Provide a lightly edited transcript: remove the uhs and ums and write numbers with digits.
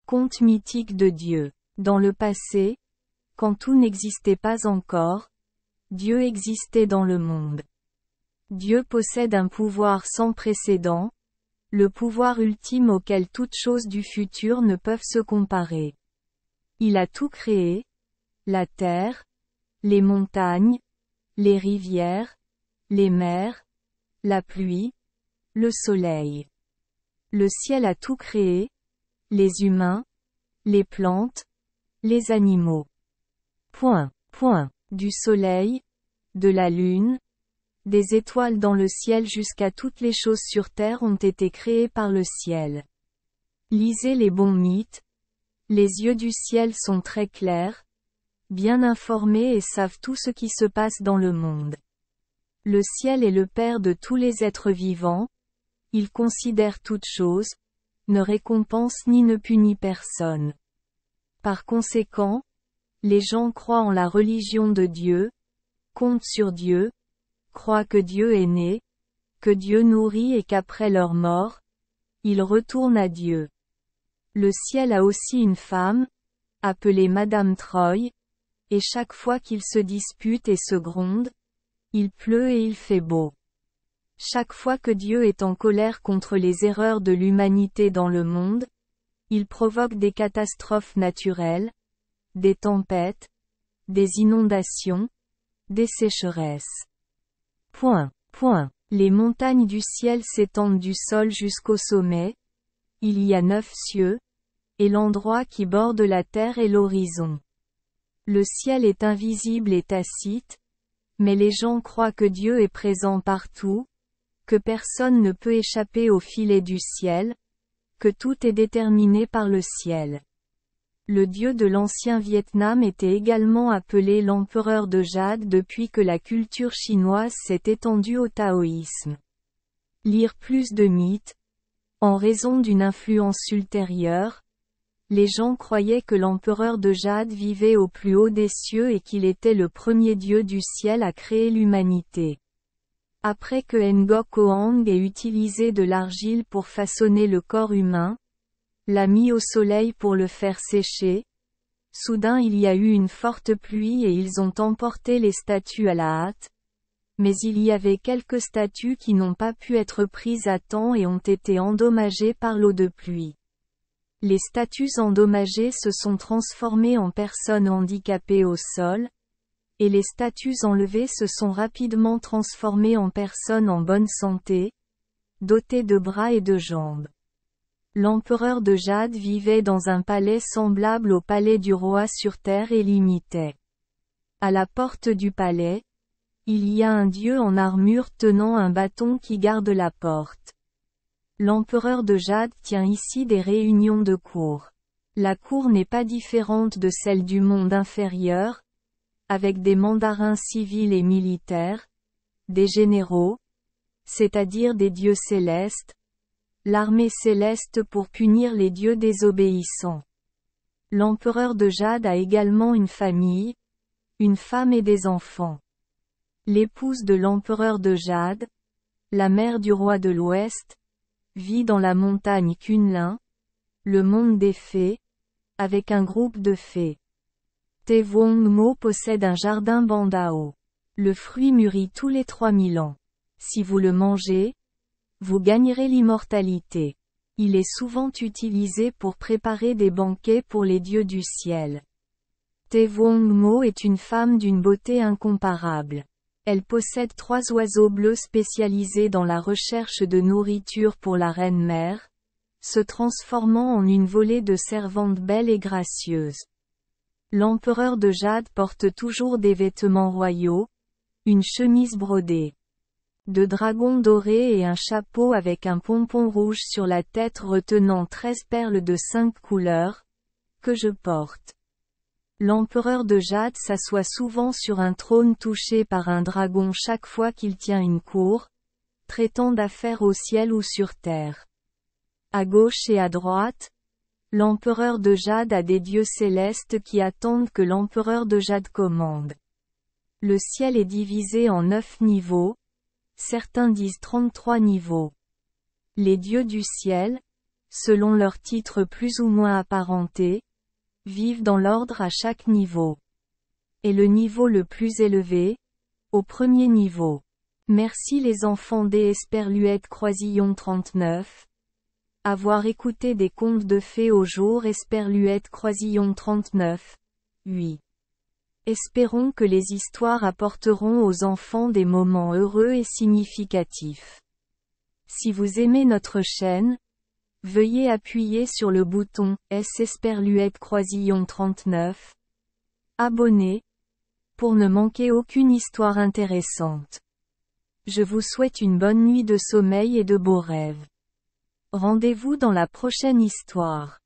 Conte mythique de Dieu. Dans le passé, quand tout n'existait pas encore, Dieu existait dans le monde. Dieu possède un pouvoir sans précédent, le pouvoir ultime auquel toutes choses du futur ne peuvent se comparer. Il a tout créé, la terre, les montagnes, les rivières, les mers, la pluie, le soleil. Le ciel a tout créé, les humains, les plantes, les animaux. Du soleil, de la lune, des étoiles dans le ciel jusqu'à toutes les choses sur terre ont été créées par le ciel. Lisez les bons mythes. Les yeux du ciel sont très clairs, bien informés et savent tout ce qui se passe dans le monde. Le ciel est le père de tous les êtres vivants. Il considère toutes choses, ne récompense ni ne punit personne. Par conséquent, les gens croient en la religion de Dieu, comptent sur Dieu, croient que Dieu est né, que Dieu nourrit et qu'après leur mort, ils retournent à Dieu. Le ciel a aussi une femme, appelée Madame Troy, et chaque fois qu'ils se disputent et se grondent, il pleut et il fait beau. Chaque fois que Dieu est en colère contre les erreurs de l'humanité dans le monde, il provoque des catastrophes naturelles, des tempêtes, des inondations, des sécheresses. Les montagnes du ciel s'étendent du sol jusqu'au sommet, il y a 9 cieux, et l'endroit qui borde la terre est l'horizon. Le ciel est invisible et tacite, mais les gens croient que Dieu est présent partout, que personne ne peut échapper au filet du ciel, que tout est déterminé par le ciel. Le dieu de l'ancien Vietnam était également appelé l'empereur de Jade depuis que la culture chinoise s'est étendue au taoïsme. Lire plus de mythes. En raison d'une influence ultérieure, les gens croyaient que l'empereur de Jade vivait au plus haut des cieux et qu'il était le premier dieu du ciel à créer l'humanité. Après que Ngoc Hoang ait utilisé de l'argile pour façonner le corps humain, l'a mis au soleil pour le faire sécher, soudain il y a eu une forte pluie et ils ont emporté les statues à la hâte, mais il y avait quelques statues qui n'ont pas pu être prises à temps et ont été endommagées par l'eau de pluie. Les statues endommagées se sont transformées en personnes handicapées au sol, et les statues enlevées se sont rapidement transformées en personnes en bonne santé, dotées de bras et de jambes. L'empereur de Jade vivait dans un palais semblable au palais du roi sur terre et l'imitait. À la porte du palais, il y a un dieu en armure tenant un bâton qui garde la porte. L'empereur de Jade tient ici des réunions de cour. La cour n'est pas différente de celle du monde inférieur, avec des mandarins civils et militaires, des généraux, c'est-à-dire des dieux célestes, l'armée céleste pour punir les dieux désobéissants. L'empereur de Jade a également une famille, une femme et des enfants. L'épouse de l'empereur de Jade, la mère du roi de l'Ouest, vit dans la montagne Kunlun, le monde des fées, avec un groupe de fées. Te Vuong Mo possède un jardin Bandao. Le fruit mûrit tous les 3000 ans. Si vous le mangez, vous gagnerez l'immortalité. Il est souvent utilisé pour préparer des banquets pour les dieux du ciel. Te Vuong Mo est une femme d'une beauté incomparable. Elle possède 3 oiseaux bleus spécialisés dans la recherche de nourriture pour la reine-mère, se transformant en une volée de servantes belles et gracieuses. L'empereur de Jade porte toujours des vêtements royaux, une chemise brodée de dragons dorés et un chapeau avec un pompon rouge sur la tête retenant 13 perles de 5 couleurs, que je porte. L'empereur de Jade s'assoit souvent sur un trône touché par un dragon chaque fois qu'il tient une cour, traitant d'affaires au ciel ou sur terre. À gauche et à droite, l'empereur de Jade a des dieux célestes qui attendent que l'empereur de Jade commande. Le ciel est divisé en 9 niveaux, certains disent 33 niveaux. Les dieux du ciel, selon leur titre plus ou moins apparenté, vivent dans l'ordre à chaque niveau. Et le niveau le plus élevé, au premier niveau. Merci les enfants des Esperluette Croisillon 39. Avoir écouté des contes de fées au jour Esperluette Croisillon 39. 8. Espérons que les histoires apporteront aux enfants des moments heureux et significatifs. Si vous aimez notre chaîne, veuillez appuyer sur le bouton S Esperluette Croisillon 39. Abonner, pour ne manquer aucune histoire intéressante. Je vous souhaite une bonne nuit de sommeil et de beaux rêves. Rendez-vous dans la prochaine histoire.